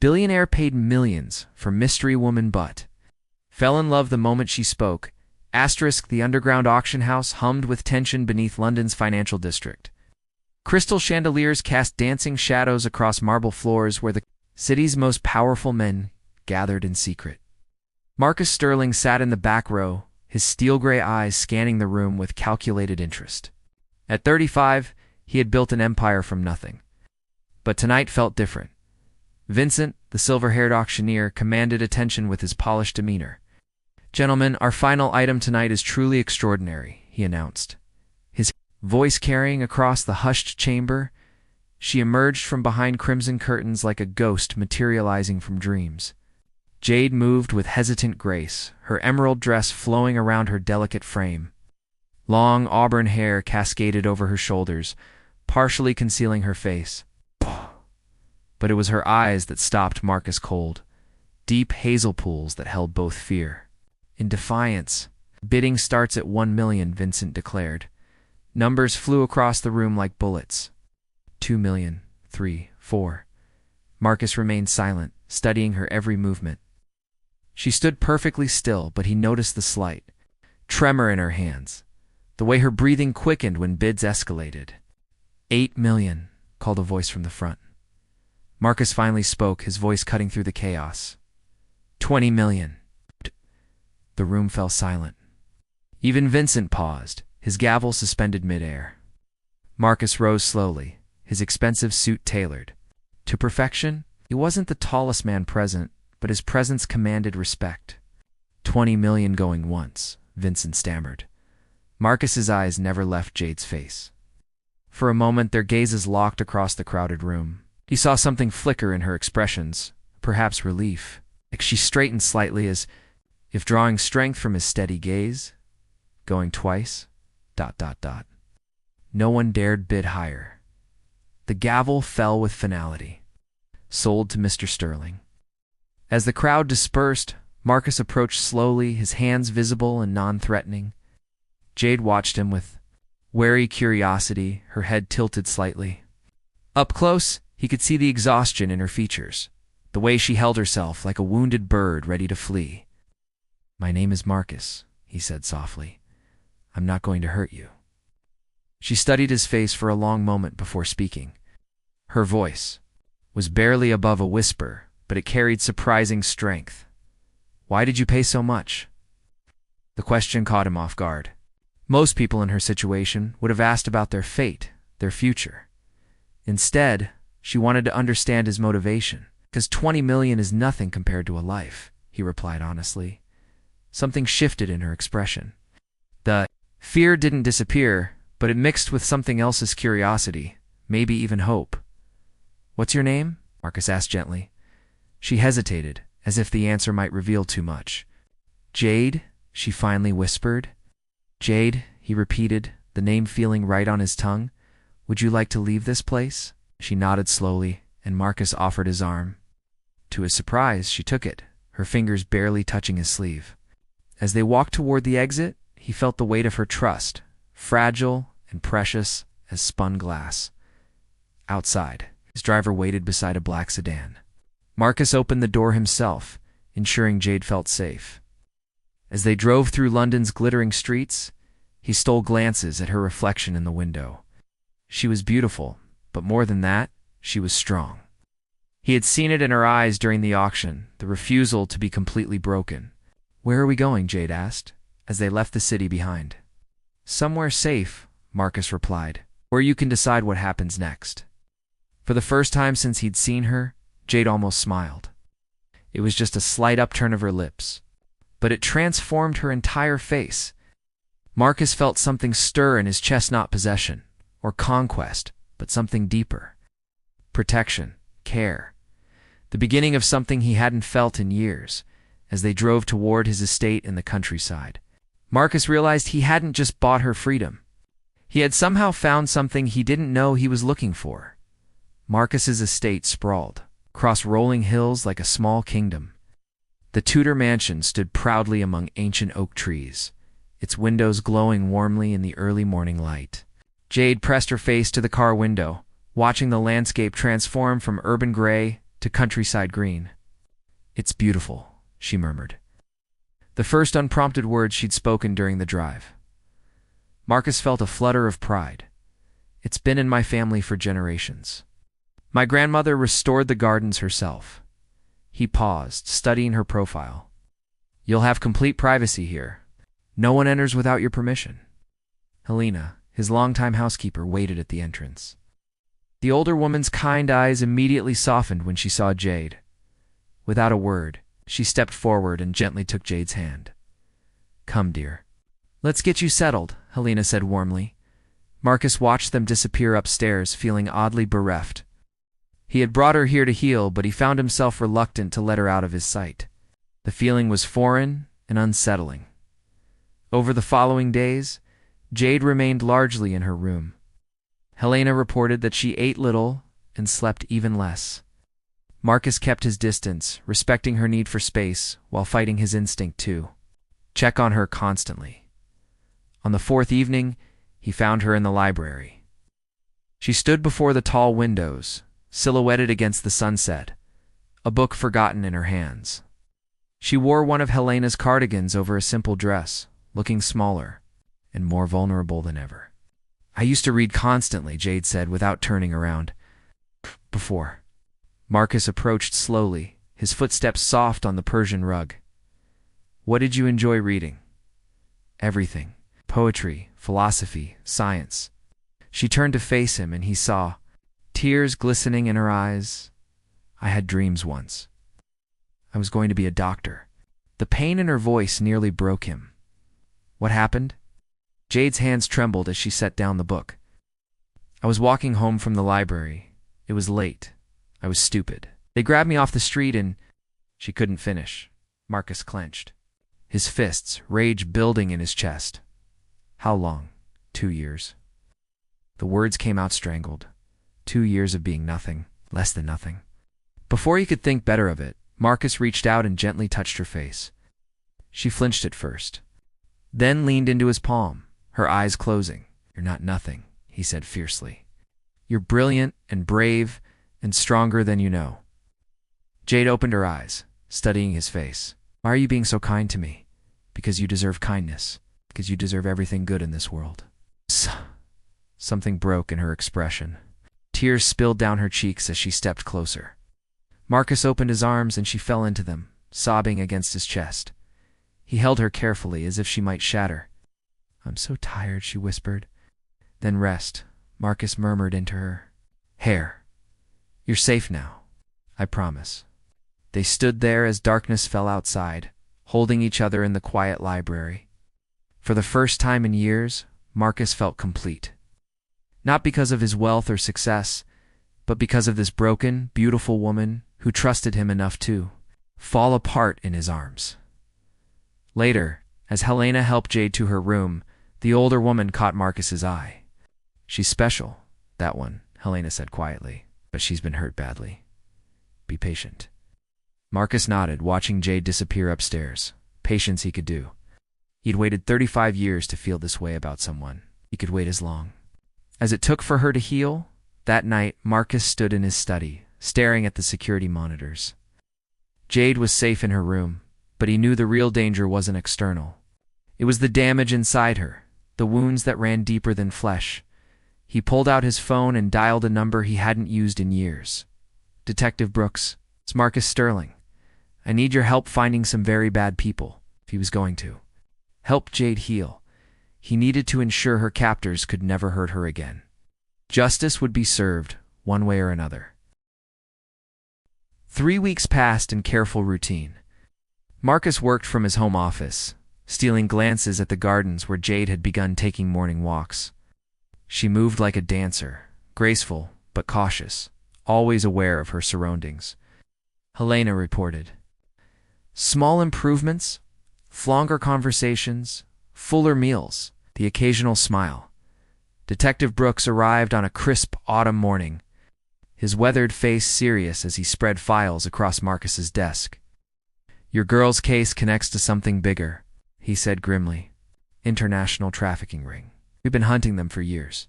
Billionaire paid millions for mystery woman but fell in love the moment she spoke. Asterisk, the underground auction house hummed with tension beneath London's financial district. Crystal chandeliers cast dancing shadows across marble floors where the city's most powerful men gathered in secret. Marcus Sterling sat in the back row, his steel-gray eyes scanning the room with calculated interest. At 35, he had built an empire from nothing. But tonight felt different. Vincent, the silver-haired auctioneer, commanded attention with his polished demeanor. "Gentlemen, our final item tonight is truly extraordinary," he announced. His voice carrying across the hushed chamber, she emerged from behind crimson curtains like a ghost materializing from dreams. Jade moved with hesitant grace, her emerald dress flowing around her delicate frame. Long auburn hair cascaded over her shoulders, partially concealing her face. But it was her eyes that stopped Marcus cold, deep hazel pools that held both fear. In defiance, "Bidding starts at 1 million, Vincent declared. Numbers flew across the room like bullets. 2 million, 3, 4. Marcus remained silent, studying her every movement. She stood perfectly still, but he noticed the slight tremor in her hands, the way her breathing quickened when bids escalated. 8 million, called a voice from the front. Marcus finally spoke, his voice cutting through the chaos. 20 million. The room fell silent. Even Vincent paused, his gavel suspended midair. Marcus rose slowly, his expensive suit tailored to perfection. He wasn't the tallest man present, but his presence commanded respect. 20 million going once, Vincent stammered. Marcus's eyes never left Jade's face. For a moment, their gazes locked across the crowded room. He saw something flicker in her expressions, perhaps relief. She straightened slightly as if drawing strength from his steady gaze. Going twice. ... No one dared bid higher. The gavel fell with finality. Sold to Mr. Sterling. As the crowd dispersed, Marcus approached slowly, his hands visible and non-threatening. Jade watched him with wary curiosity, her head tilted slightly. Up close, he could see the exhaustion in her features, the way she held herself like a wounded bird ready to flee. "My name is Marcus," he said softly. "I'm not going to hurt you." She studied his face for a long moment before speaking. Her voice was barely above a whisper, but it carried surprising strength. "Why did you pay so much?" The question caught him off guard. Most people in her situation would have asked about their fate, their future. Instead, she wanted to understand his motivation. "Because 20 million is nothing compared to a life," he replied honestly. Something shifted in her expression. The fear didn't disappear, but it mixed with something else's curiosity, maybe even hope. "What's your name?" Marcus asked gently. She hesitated, as if the answer might reveal too much. "Jade," she finally whispered. "Jade," he repeated, the name feeling right on his tongue. "Would you like to leave this place?" She nodded slowly, and Marcus offered his arm. To his surprise, she took it, her fingers barely touching his sleeve. As they walked toward the exit, he felt the weight of her trust, fragile and precious as spun glass. Outside, his driver waited beside a black sedan. Marcus opened the door himself, ensuring Jade felt safe. As they drove through London's glittering streets, he stole glances at her reflection in the window. She was beautiful, but more than that, she was strong. He had seen it in her eyes during the auction, the refusal to be completely broken. "Where are we going?" Jade asked, as they left the city behind. "Somewhere safe," Marcus replied, "where you can decide what happens next." For the first time since he'd seen her, Jade almost smiled. It was just a slight upturn of her lips, but it transformed her entire face. Marcus felt something stir in his chest, not possession or conquest, but something deeper. Protection, care. The beginning of something he hadn't felt in years. As they drove toward his estate in the countryside, Marcus realized he hadn't just bought her freedom. He had somehow found something he didn't know he was looking for. Marcus's estate sprawled across rolling hills like a small kingdom. The Tudor mansion stood proudly among ancient oak trees, its windows glowing warmly in the early morning light. Jade pressed her face to the car window, watching the landscape transform from urban gray to countryside green. "It's beautiful," she murmured. The first unprompted words she'd spoken during the drive. Marcus felt a flutter of pride. "It's been in my family for generations. My grandmother restored the gardens herself." He paused, studying her profile. "You'll have complete privacy here. No one enters without your permission." Helena, his longtime housekeeper, waited at the entrance. The older woman's kind eyes immediately softened when she saw Jade. Without a word, she stepped forward and gently took Jade's hand. "Come, dear. Let's get you settled," Helena said warmly. Marcus watched them disappear upstairs, feeling oddly bereft. He had brought her here to heal, but he found himself reluctant to let her out of his sight. The feeling was foreign and unsettling. Over the following days, Jade remained largely in her room. Helena reported that she ate little and slept even less. Marcus kept his distance, respecting her need for space while fighting his instinct to check on her constantly. On the fourth evening, he found her in the library. She stood before the tall windows, silhouetted against the sunset, a book forgotten in her hands. She wore one of Helena's cardigans over a simple dress, looking smaller and more vulnerable than ever. "I used to read constantly," Jade said without turning around. "Before." Marcus approached slowly, his footsteps soft on the Persian rug. "What did you enjoy reading?" "Everything. Poetry, philosophy, science." She turned to face him, and he saw tears glistening in her eyes. "I had dreams once. I was going to be a doctor." The pain in her voice nearly broke him. "What happened?" Jade's hands trembled as she set down the book. "I was walking home from the library. It was late. I was stupid. They grabbed me off the street and—" She couldn't finish. Marcus clenched, his fists, rage building in his chest. "How long?" 2 years. The words came out strangled. 2 years of being nothing, less than nothing. Before he could think better of it, Marcus reached out and gently touched her face. She flinched at first, then leaned into his palm, her eyes closing. "You're not nothing," he said fiercely. "You're brilliant and brave and stronger than you know." Jade opened her eyes, studying his face. "Why are you being so kind to me?" "Because you deserve kindness. Because you deserve everything good in this world." Something broke in her expression. Tears spilled down her cheeks as she stepped closer. Marcus opened his arms and she fell into them, sobbing against his chest. He held her carefully, as if she might shatter. "I'm so tired," she whispered. "Then rest," Marcus murmured into her hair. "You're safe now. I promise." They stood there as darkness fell outside, holding each other in the quiet library. For the first time in years, Marcus felt complete. Not because of his wealth or success, but because of this broken, beautiful woman who trusted him enough to fall apart in his arms. Later, as Helena helped Jade to her room, the older woman caught Marcus's eye. "She's special, that one," Helena said quietly, "but she's been hurt badly. Be patient." Marcus nodded, watching Jade disappear upstairs. Patience he could do. He'd waited 35 years to feel this way about someone. He could wait as long. As it took for her to heal, that night Marcus stood in his study, staring at the security monitors. Jade was safe in her room, but he knew the real danger wasn't external. It was the damage inside her, the wounds that ran deeper than flesh. He pulled out his phone and dialed a number he hadn't used in years. "Detective Brooks, it's Marcus Sterling. I need your help finding some very bad people," if he was going to help Jade heal. He needed to ensure her captors could never hurt her again. Justice would be served, one way or another. 3 weeks passed in careful routine. Marcus worked from his home office, stealing glances at the gardens where Jade had begun taking morning walks. She moved like a dancer, graceful but cautious, always aware of her surroundings. Helena reported. Small improvements, longer conversations, fuller meals, the occasional smile. Detective Brooks arrived on a crisp autumn morning, his weathered face serious as he spread files across Marcus's desk. "Your girl's case connects to something bigger," he said grimly. "International trafficking ring. We've been hunting them for years."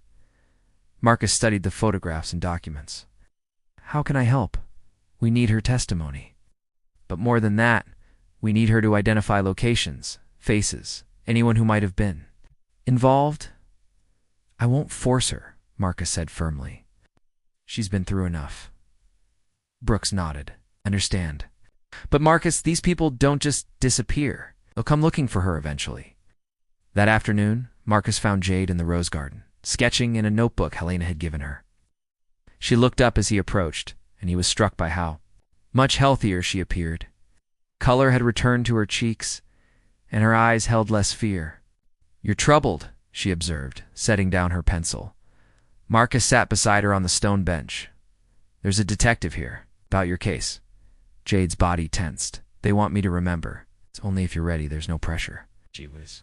Marcus studied the photographs and documents. "How can I help?" We need her testimony. But more than that, we need her to identify locations, faces, anyone who might have been involved. I won't force her, Marcus said firmly. She's been through enough. Brooks nodded. Understand. But Marcus, these people don't just disappear. They'll come looking for her eventually. That afternoon, Marcus found Jade in the rose garden, sketching in a notebook Helena had given her. She looked up as he approached, and he was struck by how much healthier she appeared. Color had returned to her cheeks, and her eyes held less fear. You're troubled, she observed, setting down her pencil. Marcus sat beside her on the stone bench. There's a detective here, about your case. Jade's body tensed. They want me to remember. It's only if you're ready, there's no pressure. She was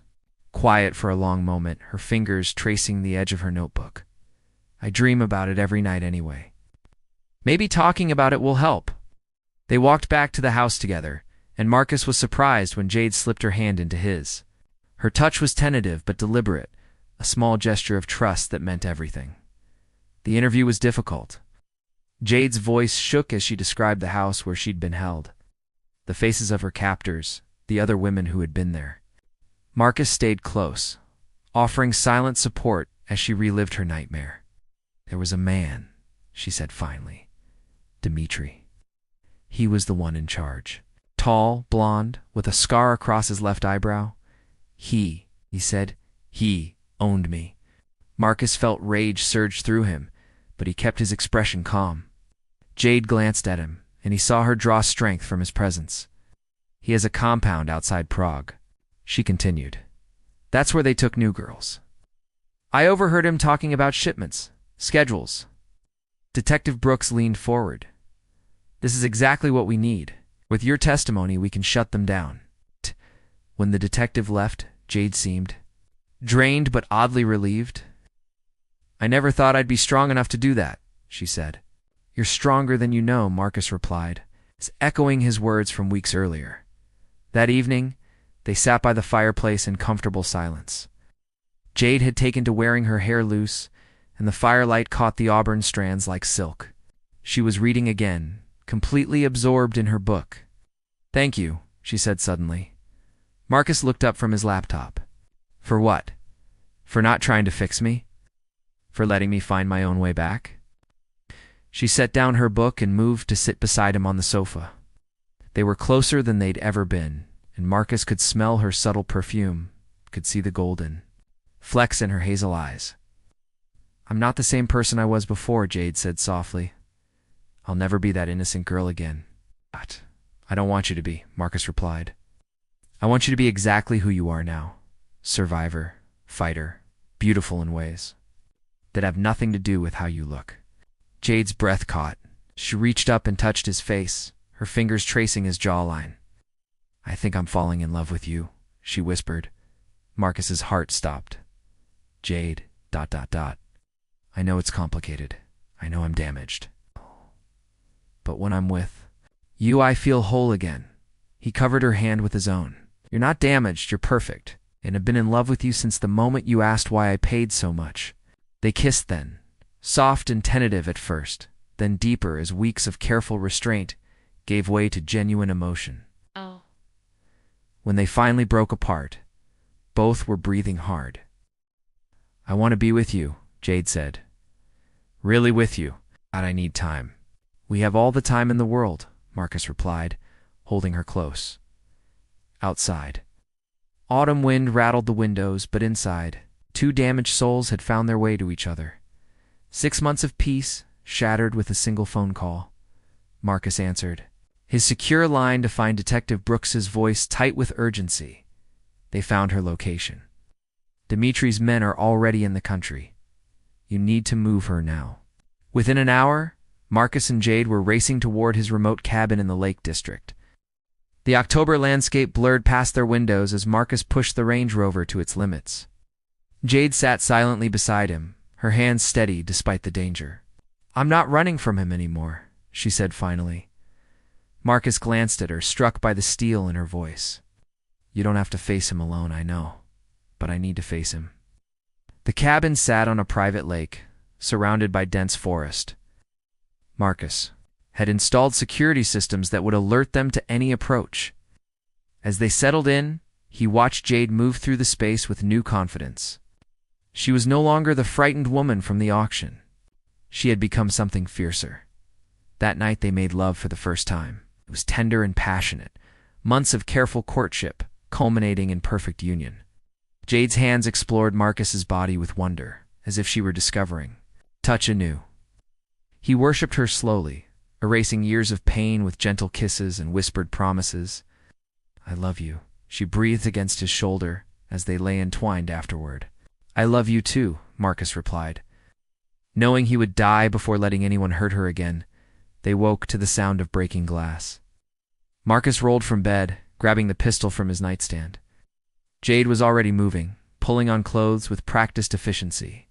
quiet for a long moment, her fingers tracing the edge of her notebook. I dream about it every night anyway. Maybe talking about it will help. They walked back to the house together, and Marcus was surprised when Jade slipped her hand into his. Her touch was tentative but deliberate, a small gesture of trust that meant everything. The interview was difficult. Jade's voice shook as she described the house where she'd been held, the faces of her captors, the other women who had been there. Marcus stayed close, offering silent support as she relived her nightmare. There was a man, she said finally. Dimitri. He was the one in charge. Tall, blonde, with a scar across his left eyebrow. He said, he owned me. Marcus felt rage surge through him, but he kept his expression calm. Jade glanced at him, and he saw her draw strength from his presence. He has a compound outside Prague, she continued. That's where they took new girls. I overheard him talking about shipments, schedules. Detective Brooks leaned forward. This is exactly what we need. With your testimony, we can shut them down. When the detective left, Jade seemed drained but oddly relieved. I never thought I'd be strong enough to do that, she said. You're stronger than you know, Marcus replied, echoing his words from weeks earlier. That evening, they sat by the fireplace in comfortable silence. Jade had taken to wearing her hair loose, and the firelight caught the auburn strands like silk. She was reading again, completely absorbed in her book. Thank you, she said suddenly. Marcus looked up from his laptop. For what? For not trying to fix me? For letting me find my own way back? She set down her book and moved to sit beside him on the sofa. They were closer than they'd ever been, and Marcus could smell her subtle perfume, could see the golden flecks in her hazel eyes. I'm not the same person I was before, Jade said softly. I'll never be that innocent girl again. But I don't want you to be, Marcus replied. I want you to be exactly who you are now. Survivor, fighter, beautiful in ways that have nothing to do with how you look. Jade's breath caught. She reached up and touched his face, her fingers tracing his jawline. I think I'm falling in love with you, she whispered. Marcus's heart stopped. Jade, ... I know it's complicated. I know I'm damaged. But when I'm with you, I feel whole again. He covered her hand with his own. You're not damaged, you're perfect, and have been in love with you since the moment you asked why I paid so much. They kissed then, soft and tentative at first, then deeper as weeks of careful restraint gave way to genuine emotion. Oh. When they finally broke apart, both were breathing hard. I want to be with you, Jade said. Really with you. God, I need time. We have all the time in the world, Marcus replied, holding her close. Outside. Autumn wind rattled the windows, but inside, two damaged souls had found their way to each other. 6 months of peace, shattered with a single phone call. Marcus answered. His secure line to find Detective Brooks's voice tight with urgency. They found her location. Dimitri's men are already in the country. You need to move her now. Within an hour, Marcus and Jade were racing toward his remote cabin in the Lake District. The October landscape blurred past their windows as Marcus pushed the Range Rover to its limits. Jade sat silently beside him, her hands steady despite the danger. I'm not running from him anymore, she said finally. Marcus glanced at her, struck by the steel in her voice. You don't have to face him alone, I know, but I need to face him. The cabin sat on a private lake, surrounded by dense forest. Marcus, had installed security systems that would alert them to any approach. As they settled in, he watched Jade move through the space with new confidence. She was no longer the frightened woman from the auction. She had become something fiercer. That night they made love for the first time. It was tender and passionate, months of careful courtship, culminating in perfect union. Jade's hands explored Marcus's body with wonder, as if she were discovering touch anew. He worshipped her slowly, erasing years of pain with gentle kisses and whispered promises. "I love you," she breathed against his shoulder as they lay entwined afterward. "I love you too," Marcus replied. Knowing he would die before letting anyone hurt her again, they woke to the sound of breaking glass. Marcus rolled from bed, grabbing the pistol from his nightstand. Jade was already moving, pulling on clothes with practiced efficiency.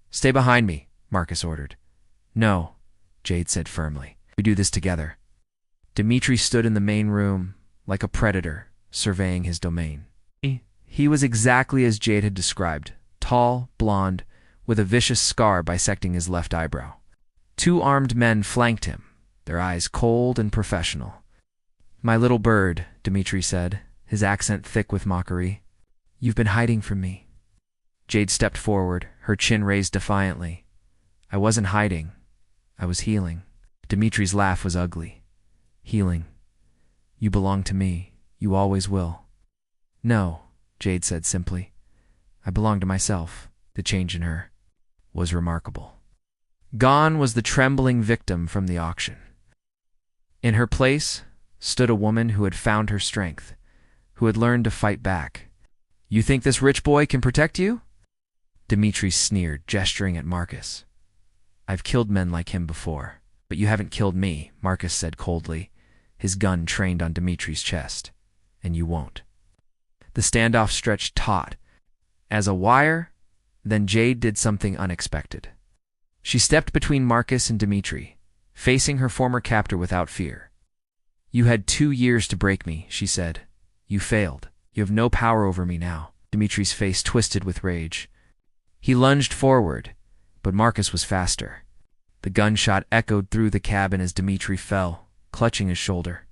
"Stay behind me," Marcus ordered. "No," Jade said firmly. "We do this together." Dimitri stood in the main room, like a predator, surveying his domain. He was exactly as Jade had described, tall, blonde, with a vicious scar bisecting his left eyebrow. 2 armed men flanked him, their eyes cold and professional. "My little bird," Dimitri said, his accent thick with mockery. "You've been hiding from me." Jade stepped forward, her chin raised defiantly. "I wasn't hiding. I was healing." Dimitri's laugh was ugly. "Healing. You belong to me. You always will." "No," Jade said simply. "I belong to myself." The change in her was remarkable. Gone was the trembling victim from the auction. In her place stood a woman who had found her strength, who had learned to fight back. "You think this rich boy can protect you?" Dimitri sneered, gesturing at Marcus. "I've killed men like him before, but you haven't killed me," Marcus said coldly, his gun trained on Dimitri's chest. "And you won't." The standoff stretched taut as a wire. Then Jade did something unexpected. She stepped between Marcus and Dimitri, facing her former captor without fear. "You had 2 years to break me," she said. "You failed. You have no power over me now." Dimitri's face twisted with rage. He lunged forward, but Marcus was faster. The gunshot echoed through the cabin as Dimitri fell, clutching his shoulder.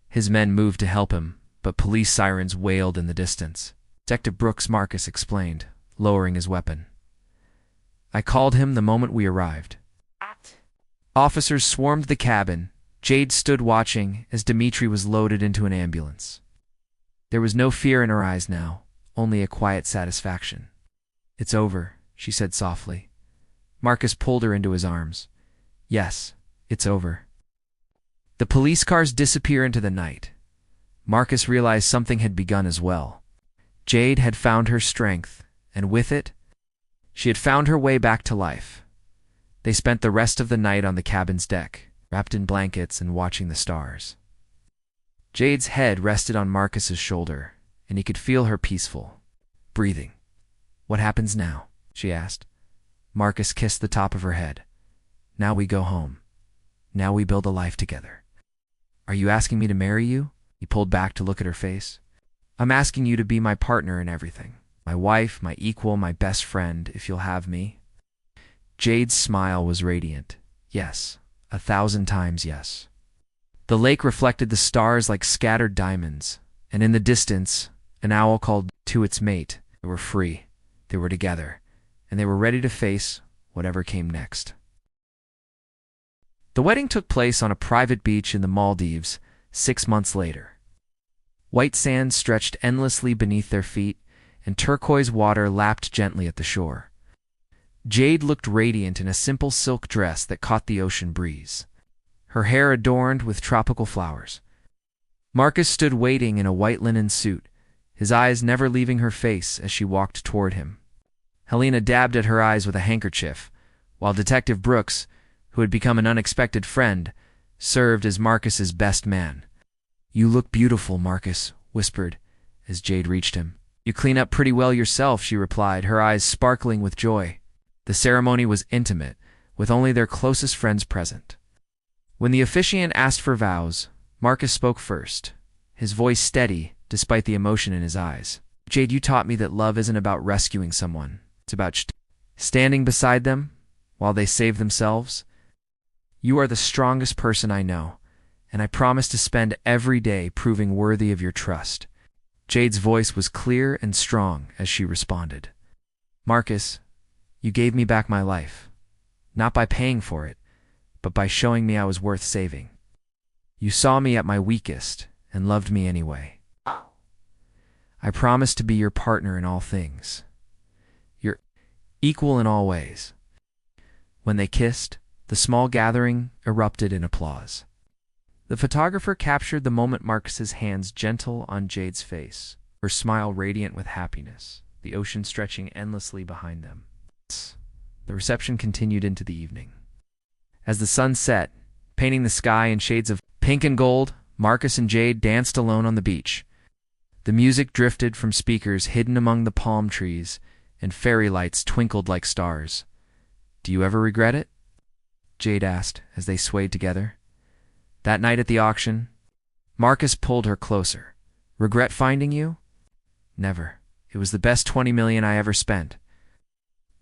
His men moved to help him, but police sirens wailed in the distance. "Detective Brooks," Marcus explained, lowering his weapon. "I called him the moment we arrived." Officers swarmed the cabin. Jade stood watching as Dimitri was loaded into an ambulance. There was no fear in her eyes now, only a quiet satisfaction. "It's over," she said softly. Marcus pulled her into his arms. "Yes, it's over." The police cars disappear into the night. Marcus realized something had begun as well. Jade had found her strength, and with it, she had found her way back to life. They spent the rest of the night on the cabin's deck, wrapped in blankets and watching the stars. Jade's head rested on Marcus's shoulder, and he could feel her peaceful, breathing. "What happens now?" she asked. Marcus kissed the top of her head. "Now we go home. Now we build a life together." "Are you asking me to marry you?" He pulled back to look at her face. "I'm asking you to be my partner in everything. My wife, my equal, my best friend, if you'll have me." Jade's smile was radiant. "Yes, 1,000 times yes." The lake reflected the stars like scattered diamonds, and in the distance, an owl called to its mate. They were free, they were together, and they were ready to face whatever came next. The wedding took place on a private beach in the Maldives 6 months later. White sand stretched endlessly beneath their feet, and turquoise water lapped gently at the shore. Jade looked radiant in a simple silk dress that caught the ocean breeze, her hair adorned with tropical flowers. Marcus stood waiting in a white linen suit, his eyes never leaving her face as she walked toward him. Helena dabbed at her eyes with a handkerchief, while Detective Brooks, who had become an unexpected friend, served as Marcus's best man. "You look beautiful," Marcus whispered as Jade reached him. "You clean up pretty well yourself," she replied, her eyes sparkling with joy. The ceremony was intimate, with only their closest friends present. When the officiant asked for vows, Marcus spoke first, his voice steady despite the emotion in his eyes. "Jade, you taught me that love isn't about rescuing someone. It's about standing beside them while they save themselves. You are the strongest person I know, and I promise to spend every day proving worthy of your trust." Jade's voice was clear and strong as she responded. "Marcus, you gave me back my life, not by paying for it, but by showing me I was worth saving. You saw me at my weakest and loved me anyway. I promise to be your partner in all things, your equal in all ways." When they kissed, the small gathering erupted in applause. The photographer captured the moment, Marcus's hands gentle on Jade's face, her smile radiant with happiness, the ocean stretching endlessly behind them. The reception continued into the evening. As the sun set, painting the sky in shades of pink and gold, Marcus and Jade danced alone on the beach. The music drifted from speakers hidden among the palm trees, and fairy lights twinkled like stars. "Do you ever regret it?" Jade asked as they swayed together. "That night at the auction?" Marcus pulled her closer. "Regret finding you?" "Never. It was the best 20 million I ever spent."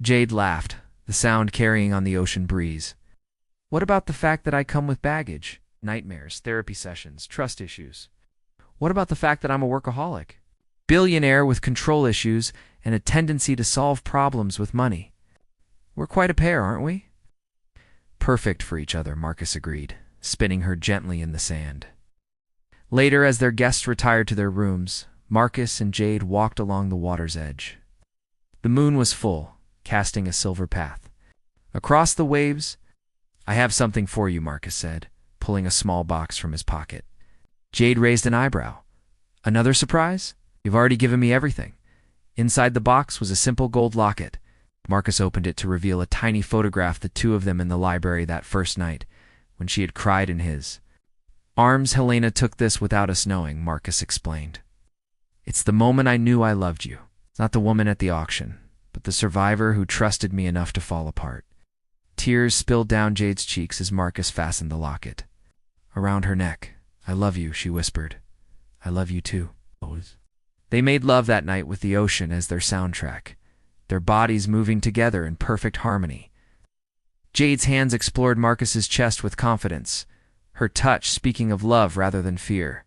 Jade laughed, the sound carrying on the ocean breeze. "What about the fact that I come with baggage? Nightmares, therapy sessions, trust issues. What about the fact that I'm a workaholic? Billionaire with control issues and a tendency to solve problems with money. We're quite a pair, aren't we?" "Perfect for each other," Marcus agreed, spinning her gently in the sand. Later, as their guests retired to their rooms, Marcus and Jade walked along the water's edge. The moon was full, casting a silver path. Across the waves, "I have something for you," Marcus said, pulling a small box from his pocket. Jade raised an eyebrow. "Another surprise? You've already given me everything." Inside the box was a simple gold locket. Marcus opened it to reveal a tiny photograph, the two of them in the library that first night, when she had cried in his arms. "Helena took this without us knowing," Marcus explained. "It's the moment I knew I loved you. It's not the woman at the auction, but the survivor who trusted me enough to fall apart." Tears spilled down Jade's cheeks as Marcus fastened the locket around her neck. "I love you," she whispered. "I love you too." They made love that night with the ocean as their soundtrack, their bodies moving together in perfect harmony. Jade's hands explored Marcus's chest with confidence, her touch speaking of love rather than fear.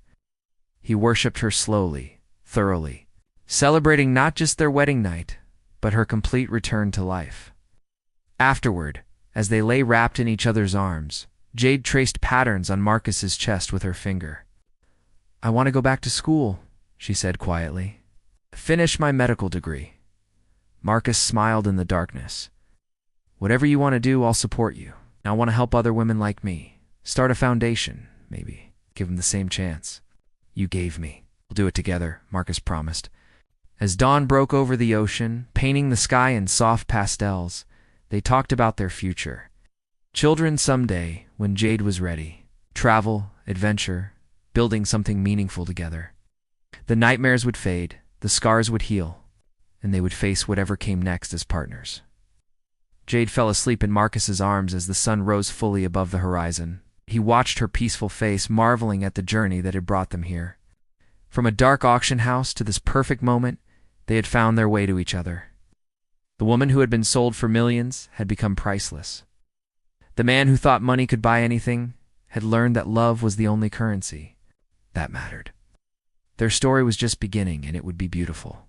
He worshipped her slowly, thoroughly, celebrating not just their wedding night, but her complete return to life. Afterward, as they lay wrapped in each other's arms, Jade traced patterns on Marcus's chest with her finger. "I want to go back to school," she said quietly. "Finish my medical degree." Marcus smiled in the darkness. "Whatever you want to do, I'll support you. I want to help other women like me. Start a foundation, maybe. Give them the same chance you gave me." "We'll do it together," Marcus promised. As dawn broke over the ocean, painting the sky in soft pastels, they talked about their future. Children someday, when Jade was ready. Travel, adventure, building something meaningful together. The nightmares would fade, the scars would heal, and they would face whatever came next as partners. Jade fell asleep in Marcus's arms as the sun rose fully above the horizon. He watched her peaceful face, marveling at the journey that had brought them here. From a dark auction house to this perfect moment, they had found their way to each other. The woman who had been sold for millions had become priceless. The man who thought money could buy anything had learned that love was the only currency that mattered. Their story was just beginning, and it would be beautiful.